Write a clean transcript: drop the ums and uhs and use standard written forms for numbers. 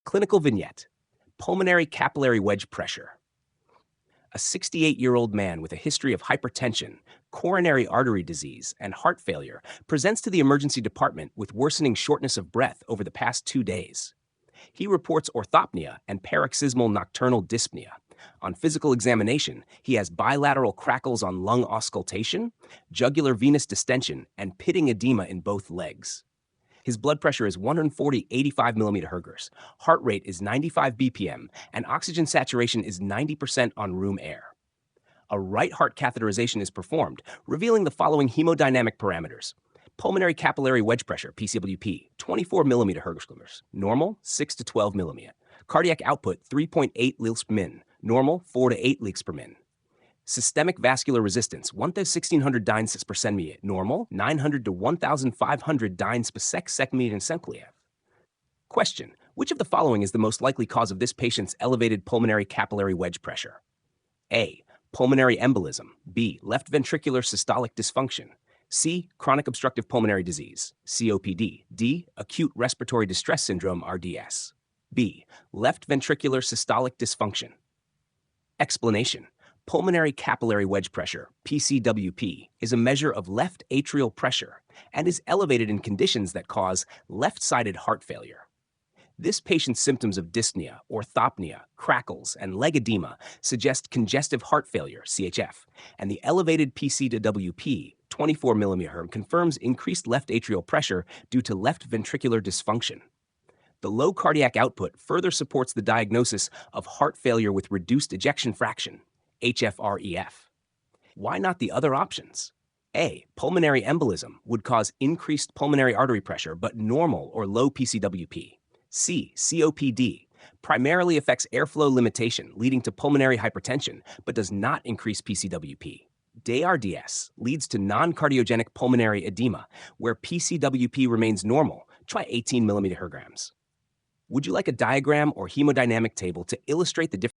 Clinical vignette: pulmonary capillary wedge pressure. A 68-year-old man with a history of hypertension, coronary artery disease, and heart failure presents to the emergency department with worsening shortness of breath over the past 2 days. He reports orthopnea and paroxysmal nocturnal dyspnea. On physical examination, he has bilateral crackles on lung auscultation, jugular venous distension, and pitting edema in both legs. His blood pressure is 140/85 mmHg, heart rate is 95 BPM, and oxygen saturation is 90% on room air. A right heart catheterization is performed, revealing the following hemodynamic parameters. Pulmonary capillary wedge pressure, PCWP, 24 mmHg, normal 6 to 12 mm. Cardiac output 3.8 Ls per min, normal 4 to 8 Ls per min. Systemic vascular resistance 1 to 1600 dynes per centimeter, normal 900 to 1500 dynes per centimeter. Question: which of the following is the most likely cause of this patient's elevated pulmonary capillary wedge pressure? A. Pulmonary embolism. B. Left ventricular systolic dysfunction. C. Chronic obstructive pulmonary disease, COPD. D. Acute respiratory distress syndrome, RDS. B. Left ventricular systolic dysfunction. Explanation: pulmonary capillary wedge pressure, PCWP, is a measure of left atrial pressure and is elevated in conditions that cause left-sided heart failure. This patient's symptoms of dyspnea, orthopnea, crackles, and leg edema suggest congestive heart failure, CHF, and the elevated PCWP, 24 mmHg, confirms increased left atrial pressure due to left ventricular dysfunction. The low cardiac output further supports the diagnosis of heart failure with reduced ejection fraction, HFrEF. Why not the other options? A. Pulmonary embolism would cause increased pulmonary artery pressure but normal or low PCWP. C. COPD primarily affects airflow limitation, leading to pulmonary hypertension, but does not increase PCWP. D. RDS leads to non-cardiogenic pulmonary edema, where PCWP remains normal. Try 18 mmHg. Would you like a diagram or hemodynamic table to illustrate the difference